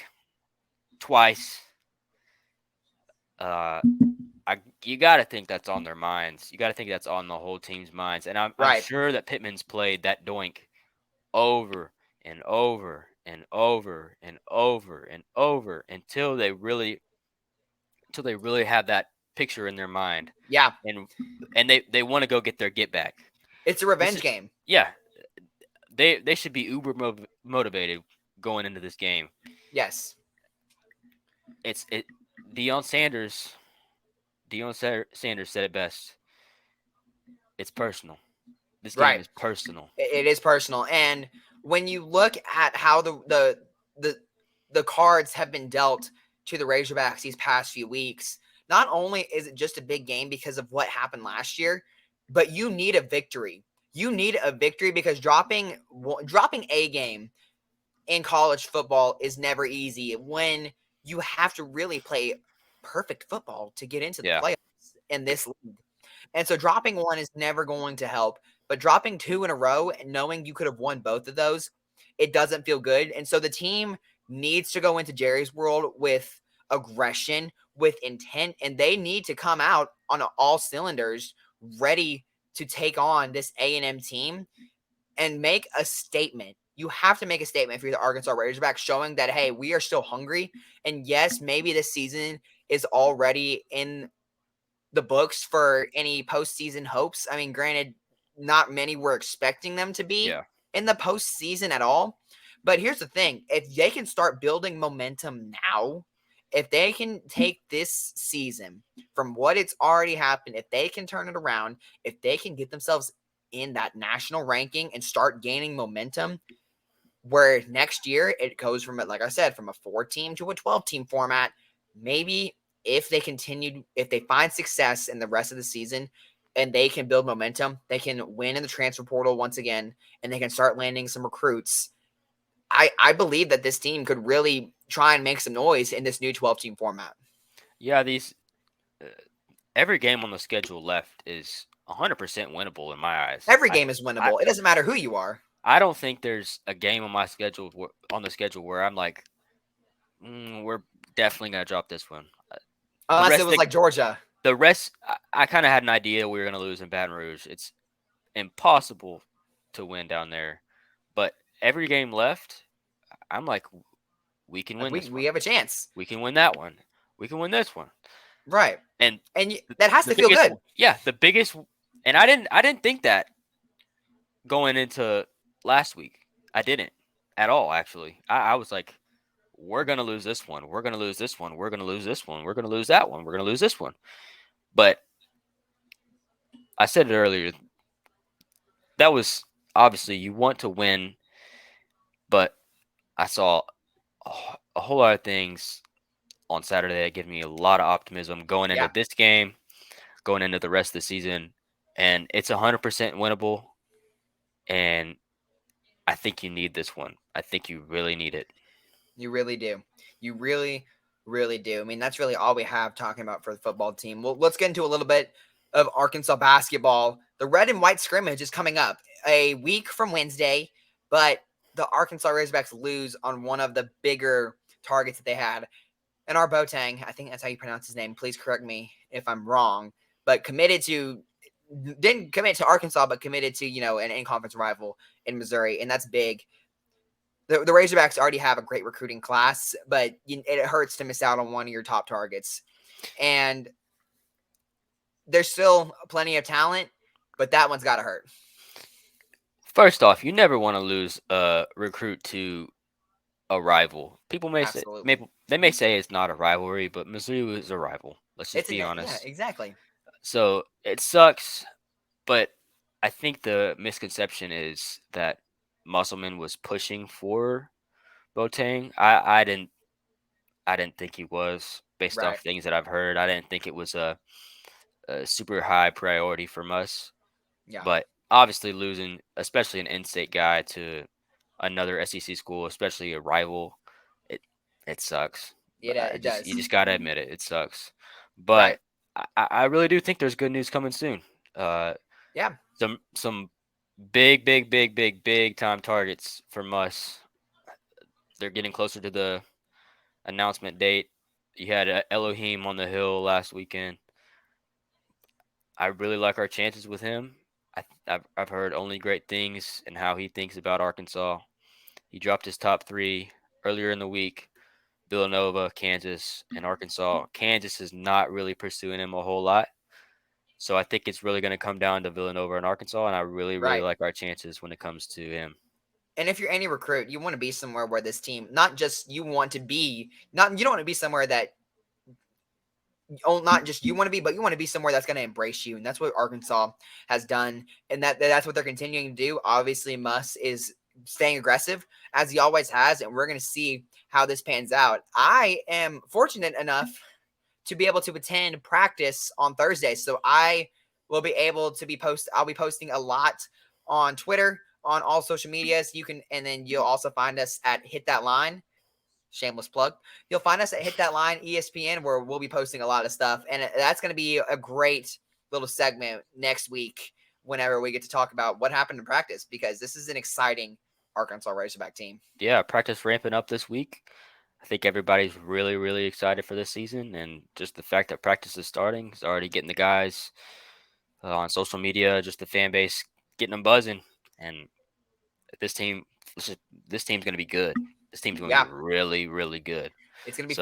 Speaker 2: twice. you got to think that's on their minds. You got to think that's on the whole team's minds. And I'm sure that Pittman's played that doink over and over and over and over and over until they really have that picture in their mind.
Speaker 1: Yeah.
Speaker 2: And they want to go get their get back.
Speaker 1: It's a revenge game.
Speaker 2: Yeah. They should be uber motivated going into this game.
Speaker 1: Yes.
Speaker 2: Deion Sanders said it best. It's personal. This game is personal.
Speaker 1: It is personal. And when you look at how the cards have been dealt to the Razorbacks these past few weeks, not only is it just a big game because of what happened last year, but you need a victory. You need a victory because dropping a game in college football is never easy when you have to really play perfect football to get into the playoffs in this league. And so dropping one is never going to help, but dropping 2 in a row and knowing you could have won both of those, it doesn't feel good. And so the team needs to go into Jerry's world with aggression, with intent, and they need to come out on all cylinders ready to take on this A&M team and make a statement. You have to make a statement if you're the Arkansas Razorbacks, showing that, hey, we are still hungry. And yes, maybe this season is already in the books for any postseason hopes. I mean, granted, not many were expecting them to be in the postseason at all. But here's the thing. If they can start building momentum now, if they can take this season from what it's already happened, if they can turn it around, if they can get themselves in that national ranking and start gaining momentum, where next year it goes from, like I said, from a 4-team to a 12-team format, maybe if they find success in the rest of the season and they can build momentum, they can win in the transfer portal once again, and they can start landing some recruits. I believe that this team could really try and make some noise in this new 12-team format.
Speaker 2: Yeah, every game on the schedule left is 100% winnable in my eyes.
Speaker 1: Every game is winnable. It doesn't matter who you are.
Speaker 2: I don't think there's a game on the schedule where I'm like, we're definitely gonna drop this one.
Speaker 1: Unless it was like Georgia.
Speaker 2: The rest, I kind of had an idea we were gonna lose in Baton Rouge. It's impossible to win down there, but every game left, I'm like, we can win this one.
Speaker 1: We have a chance.
Speaker 2: We can win that one. We can win this one.
Speaker 1: Right.
Speaker 2: And
Speaker 1: that has to feel good.
Speaker 2: Yeah, the biggest, and I didn't think that going into last week. I didn't at all, actually. I was like, we're going to lose this one. We're going to lose this one. We're going to lose this one. We're going to lose that one. We're going to lose this one. But I said it earlier. That was obviously you want to win, but I saw a whole lot of things on Saturday that give me a lot of optimism going into this game, going into the rest of the season. And it's 100% winnable. And I think you need this one. I think you really need it.
Speaker 1: You really do. You really, really do. I mean, that's really all we have talking about for the football team. Well, let's get into a little bit of Arkansas basketball. The red and white scrimmage is coming up a week from Wednesday, but the Arkansas Razorbacks lose on one of the bigger targets that they had. And our Boateng, I think that's how you pronounce his name. Please correct me if I'm wrong, but didn't commit to Arkansas, but committed to, an in-conference rival in Missouri, and that's big. The Razorbacks already have a great recruiting class, but it hurts to miss out on one of your top targets. And there's still plenty of talent, but that one's got to hurt.
Speaker 2: First off, you never want to lose a recruit to a rival. People may say they may say it's not a rivalry, but Missouri is a rival. Let's just be honest.
Speaker 1: Yeah, exactly.
Speaker 2: So it sucks, but I think the misconception is that Musselman was pushing for Boateng. I didn't think he was, based off things that I've heard. I didn't think it was a super high priority from us. Yeah. But obviously losing, especially an in-state guy to another SEC school, especially a rival, it sucks.
Speaker 1: It does.
Speaker 2: You just gotta admit it. It sucks. But I really do think there's good news coming soon. Some big time targets from us. They're getting closer to the announcement date. You had Elohim on the Hill last weekend. I really like our chances with him. I've heard only great things and how he thinks about Arkansas. He dropped his top 3 earlier in the week. Villanova, Kansas, and Arkansas. Kansas is not really pursuing him a whole lot. So I think it's really going to come down to Villanova and Arkansas, and I really, really
Speaker 1: Right.
Speaker 2: like our chances when it comes to him.
Speaker 1: And if you're any recruit, you want to be somewhere where this team, not just you want to be, not you don't want to be somewhere that, not just you want to be, but you want to be somewhere that's going to embrace you, and that's what Arkansas has done, and that's what they're continuing to do. Obviously, Muss is staying aggressive as he always has, and we're going to see how this pans out. I am fortunate enough to be able to attend practice on Thursday, so I will be able to I'll be posting a lot on Twitter, on all social medias. You can, and then you'll also find us at Hit That Line. Shameless plug. You'll find us at Hit That Line ESPN, where we'll be posting a lot of stuff, and that's going to be a great little segment next week whenever we get to talk about what happened in practice, because this is an exciting Arkansas Razorback team.
Speaker 2: Yeah, practice ramping up this week. I think everybody's really, really excited for this season, and just the fact that practice is starting is already getting the guys on social media, just the fan base, getting them buzzing. And this team, this team's going to be good. This team's going to
Speaker 1: Yeah,
Speaker 2: be really, really good.
Speaker 1: it's going to be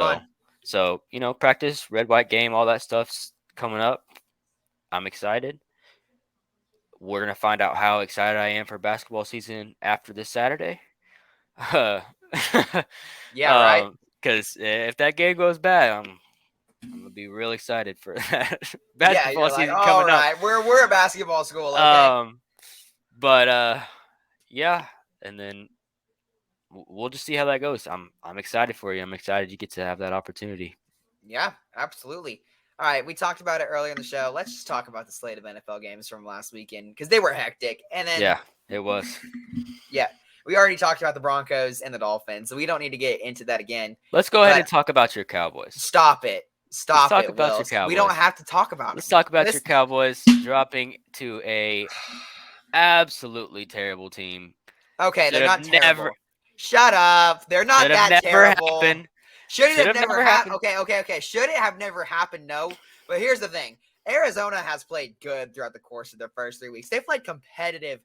Speaker 2: So,
Speaker 1: fun.
Speaker 2: practice, red, white game, all that stuff's coming up. I'm excited. We're going to find out how excited I am for basketball season after this Saturday.
Speaker 1: Yeah, right.
Speaker 2: Because if that game goes bad, I'm gonna be real excited for that
Speaker 1: Yeah,
Speaker 2: basketball
Speaker 1: you're like,
Speaker 2: season
Speaker 1: all
Speaker 2: coming up.
Speaker 1: right, we're a basketball school, okay?
Speaker 2: But yeah, and then we'll just see how that goes. I'm excited for you. I'm excited you get to have that opportunity.
Speaker 1: Yeah, absolutely. All right, we talked about it earlier in the show. Let's just talk about the slate of NFL games from last weekend, because they were hectic. And then,
Speaker 2: Yeah, it was.
Speaker 1: yeah, we already talked about the Broncos and the Dolphins, so we don't need to get into that again.
Speaker 2: Let's go ahead
Speaker 1: But
Speaker 2: and talk about your Cowboys.
Speaker 1: stop it.
Speaker 2: Let's
Speaker 1: Stop
Speaker 2: talk
Speaker 1: it,
Speaker 2: about your
Speaker 1: Wills. We don't
Speaker 2: Cowboys.
Speaker 1: have to talk about
Speaker 2: Let's
Speaker 1: them.
Speaker 2: talk about your Cowboys dropping to a absolutely terrible team.
Speaker 1: Okay, they're not terrible.
Speaker 2: Never,
Speaker 1: Shut up. They're not that terrible.
Speaker 2: Happened.
Speaker 1: Should it have never happened? Okay. Should it have never happened? No. But here's the thing. Arizona has played good throughout the course of their first 3 weeks. They've played competitive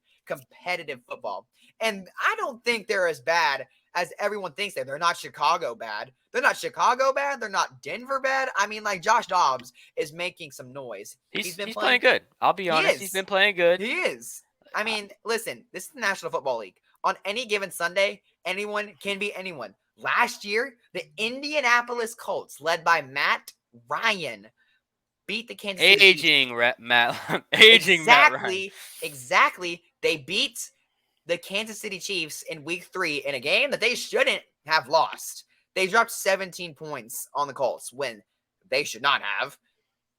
Speaker 1: football. And I don't think they're as bad as everyone thinks they are. They're not Chicago bad. They're not Chicago bad. They're not Denver bad. I mean, like, Josh Dobbs is making some noise.
Speaker 2: He's playing good. I'll be honest. He's been playing good.
Speaker 1: He is. I mean, listen, this is the National Football League. On any given Sunday, anyone can be anyone. Last year, the Indianapolis Colts, led by Matt Ryan, beat the Kansas City
Speaker 2: Chiefs. Matt Ryan.
Speaker 1: Exactly. They beat the Kansas City Chiefs in week 3 in a game that they shouldn't have lost. They dropped 17 points on the Colts when they should not have.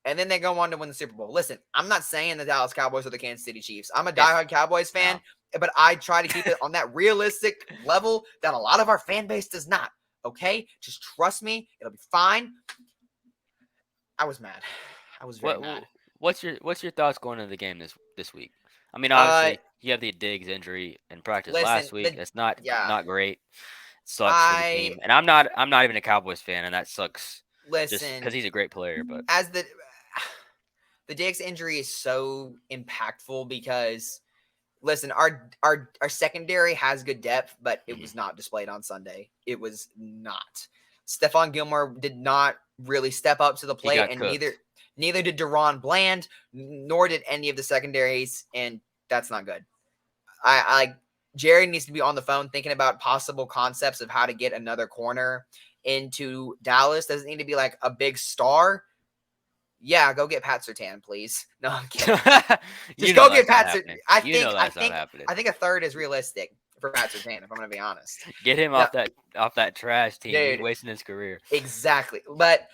Speaker 1: And then they go on to win the Super Bowl. Listen, I'm not saying the Dallas Cowboys are the Kansas City Chiefs. I'm a diehard Cowboys fan, but I try to keep it on that realistic level that a lot of our fan base does not. Okay? Just trust me. It'll be fine. I was mad. I was very mad.
Speaker 2: What's your thoughts going into the game this week? I mean, obviously, you have the Diggs injury in practice last week. That's not great. It sucks for the team. And I'm not even a Cowboys fan, and that sucks.
Speaker 1: Listen,
Speaker 2: just because he's a great player, but
Speaker 1: as the Diggs injury is so impactful because, listen, our secondary has good depth, but it was not displayed on Sunday. It was not. Stephon Gilmore did not really step up to the plate, and neither did Deron Bland, nor did any of the secondaries, and that's not good. Jerry needs to be on the phone thinking about possible concepts of how to get another corner into Dallas. Doesn't need to be like a big star. Yeah, go get Pat Surtain, please. No, I'm kidding. Just go get Pat Surtain. I think a third is realistic for Pat Surtain, if I'm going to be honest.
Speaker 2: Get him off that trash team. Dude, he's wasting his career.
Speaker 1: Exactly. But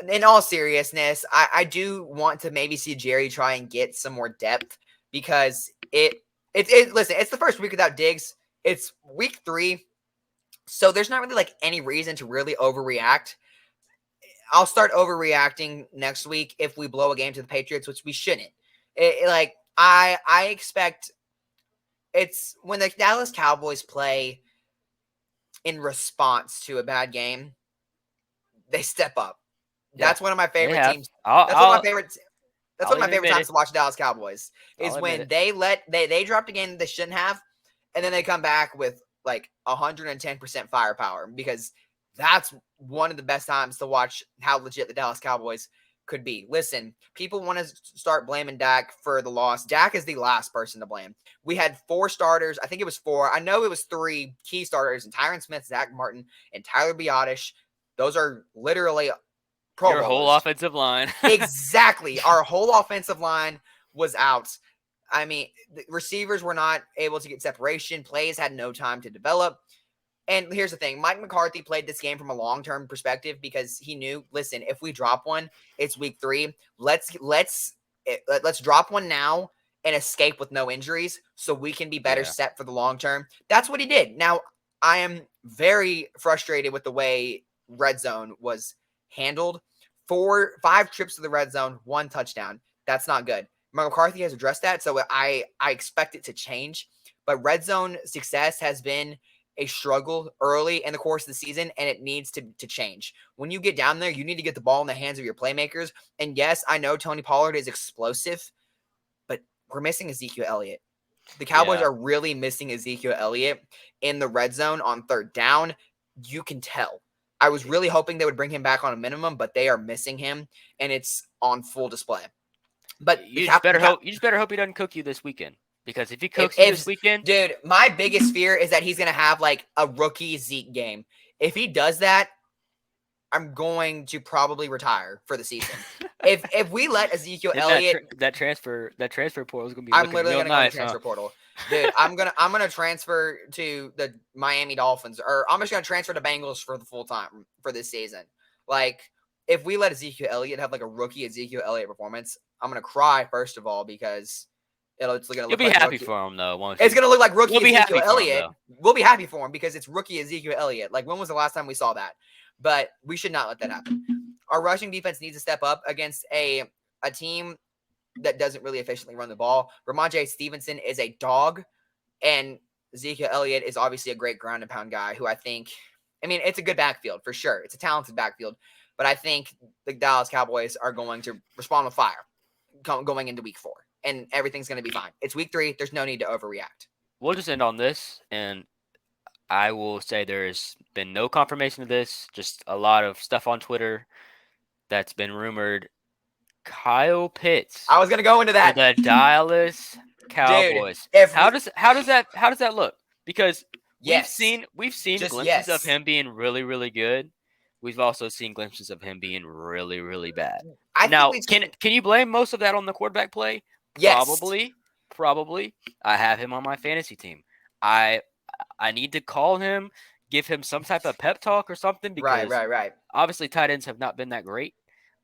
Speaker 1: in all seriousness, I do want to maybe see Jerry try and get some more depth, because listen, it's the first week without Diggs. It's week 3. So there's not really like any reason to really overreact. I'll start overreacting next week if we blow a game to the Patriots, which we shouldn't. I expect it's when the Dallas Cowboys play in response to a bad game, they step up. That's one of my favorite teams. That's one of my favorite. That's one of my favorite times to watch Dallas Cowboys is when they dropped a game they shouldn't have, and then they come back with like 110% firepower, because that's one of the best times to watch how legit the Dallas Cowboys could be. Listen, people want to start blaming Dak for the loss. Dak is the last person to blame. We had 4 starters. I think it was 4. I know it was 3 key starters, and Tyron Smith, Zach Martin, and Tyler Biotish. Those are literally Pro
Speaker 2: Your
Speaker 1: Bowlers.
Speaker 2: Whole offensive line.
Speaker 1: Exactly. Our whole offensive line was out. I mean, the receivers were not able to get separation. Plays had no time to develop. And here's the thing. Mike McCarthy played this game from a long-term perspective because he knew, listen, if we drop one, it's week 3. Let's drop one now and escape with no injuries so we can be better set for the long term. That's what he did. Now, I am very frustrated with the way red zone was handled. 5 trips to the red zone, 1 touchdown. That's not good. McCarthy has addressed that, so I expect it to change. But red zone success has been a struggle early in the course of the season, and it needs to change. When you get down there, you need to get the ball in the hands of your playmakers. And yes, I know Tony Pollard is explosive, but we're missing Ezekiel Elliott. The Cowboys are really missing Ezekiel Elliott in the red zone on 3rd down. You can tell. I was really hoping they would bring him back on a minimum, but they are missing him, and it's on full display. But
Speaker 2: you just better hope he doesn't cook you this weekend. Because if he cooks you this weekend,
Speaker 1: dude, my biggest fear is that he's gonna have like a rookie Zeke game. If he does that, I'm going to probably retire for the season. if we let Ezekiel Elliott,
Speaker 2: that transfer portal is gonna be.
Speaker 1: I'm literally
Speaker 2: gonna
Speaker 1: go to the transfer portal, dude. I'm gonna transfer to the Miami Dolphins, or I'm just gonna transfer to Bengals for the full time for this season. Like, if we let Ezekiel Elliott have like a rookie Ezekiel Elliott performance, I'm gonna cry first of all because it's going to look
Speaker 2: You'll be happy for him, though, won't you?
Speaker 1: It's going to look like rookie Ezekiel Elliott. We'll be happy for him because it's rookie Ezekiel Elliott. Like, when was the last time we saw that? But we should not let that happen. Our rushing defense needs to step up against a team that doesn't really efficiently run the ball. Ramondre Stevenson is a dog, and Ezekiel Elliott is obviously a great ground and pound guy who it's a good backfield for sure. It's a talented backfield, but I think the Dallas Cowboys are going to respond with fire going into week 4. And everything's going to be fine. It's week 3. There's no need to overreact.
Speaker 2: We'll just end on this, and I will say there has been no confirmation of this. Just a lot of stuff on Twitter that's been rumored. Kyle Pitts.
Speaker 1: I was going to go into that.
Speaker 2: The Dallas Cowboys.
Speaker 1: Dude,
Speaker 2: how does that look? Because we've seen
Speaker 1: just
Speaker 2: glimpses of him being really, really good. We've also seen glimpses of him being really, really bad. Can you blame most of that on the quarterback play?
Speaker 1: Yes.
Speaker 2: Probably. I have him on my fantasy team. I need to call him, give him some type of pep talk or something because
Speaker 1: right.
Speaker 2: Obviously tight ends have not been that great,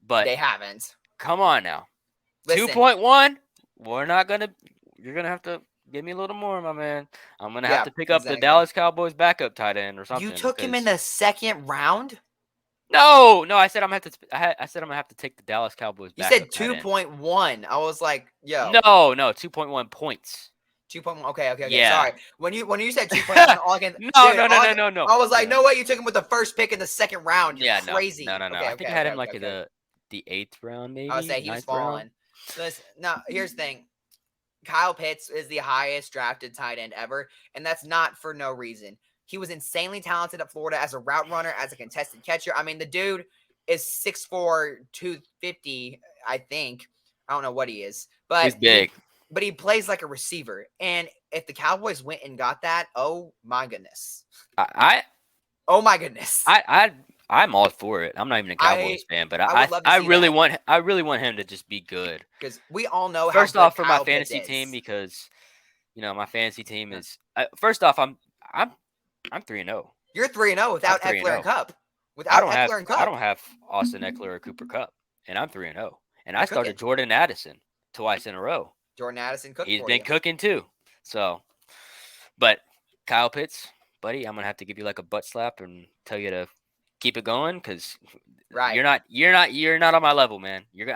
Speaker 2: but
Speaker 1: they haven't.
Speaker 2: Come on now. 2.1. You're going to have to give me a little more, my man. I'm going to have to pick up the Dallas Cowboys backup tight end or something.
Speaker 1: You took him in the 2nd round?
Speaker 2: No, I said I'm gonna have to take the Dallas Cowboys back.
Speaker 1: You said 2.1. I was like, yo.
Speaker 2: No, 2.1 points.
Speaker 1: 2.1. Okay.
Speaker 2: Yeah.
Speaker 1: Sorry. When you said 2.1, all I can
Speaker 2: No.
Speaker 1: I was like, no way, you took him with the first pick in the 2nd round. You're crazy.
Speaker 2: No. I think I had him the 8th round, maybe.
Speaker 1: I would say he was falling. Listen, no, here's the thing. Kyle Pitts is the highest drafted tight end ever, and that's not for no reason. He was insanely talented at Florida as a route runner, as a contested catcher. I mean, the dude is 6'4", 250, I think. I don't know what he is. But
Speaker 2: he's big.
Speaker 1: But he plays like a receiver. And if the Cowboys went and got that, oh my goodness. Oh my goodness.
Speaker 2: I'm all for it. I'm not even a Cowboys fan, but I really want him to just be good.
Speaker 1: Because we all know
Speaker 2: first off for my fantasy team, because my fantasy team is first off I'm 3-0.
Speaker 1: You're 3-0 without Eckler and Kupp.
Speaker 2: I don't have Austin Eckler or Cooper Kupp, and I'm 3-0. And I started Jordan Addison twice in a row.
Speaker 1: Jordan Addison cooked.
Speaker 2: He's been cooking too. So, but Kyle Pitts, buddy, I'm gonna have to give you like a butt slap and tell you to keep it going because you're not on my level, man. You're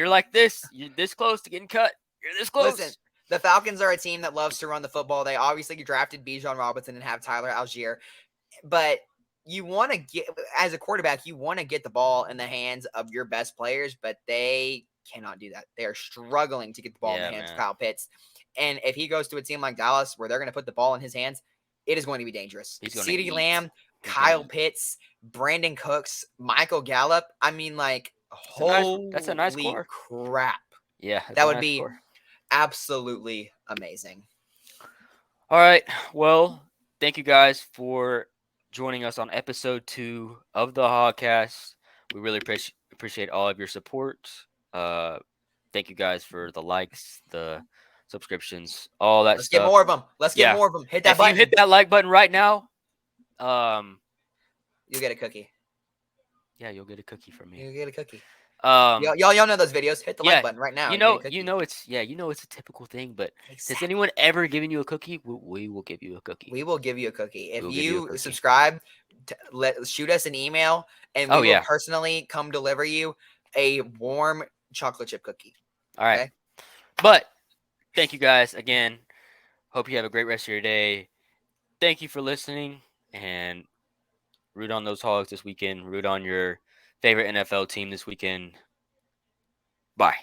Speaker 2: like this. You're this close to getting cut. You're this close.
Speaker 1: Listen. The Falcons are a team that loves to run the football. They obviously drafted Bijan Robinson and have Tyler Algier. But you want to get, as a quarterback, you want to get the ball in the hands of your best players, but they cannot do that. They are struggling to get the ball in the hands of
Speaker 2: man.
Speaker 1: Kyle Pitts. And if he goes to a team like Dallas where they're going to put the ball in his hands, it is going to be dangerous. CeeDee Lamb, Kyle Pitts, Brandon Cooks, Michael Gallup. I mean, like,
Speaker 2: that's a nice
Speaker 1: holy
Speaker 2: core.
Speaker 1: crap.
Speaker 2: Yeah,
Speaker 1: that would be absolutely amazing.
Speaker 2: All right. Well, thank you guys for joining us on episode 2 of the podcast. We really appreciate all of your support. Thank you guys for the likes, the subscriptions, all that
Speaker 1: Let's
Speaker 2: stuff.
Speaker 1: Get more of them. Let's get more of them. Hit that button.
Speaker 2: If you hit that like button right now,
Speaker 1: you'll get a cookie.
Speaker 2: Yeah, you'll get a cookie from me.
Speaker 1: You'll get a cookie. Y'all know those videos. Hit the like button right now.
Speaker 2: You know it's a typical thing, but has anyone ever given you a cookie? We will give you a cookie.
Speaker 1: We will give you a cookie. If you subscribe, shoot us an email, and we will personally come deliver you a warm chocolate chip cookie.
Speaker 2: All right. Okay? But thank you guys again. Hope you have a great rest of your day. Thank you for listening, and root on those Hogs this weekend. Root on your favorite NFL team this weekend. Bye.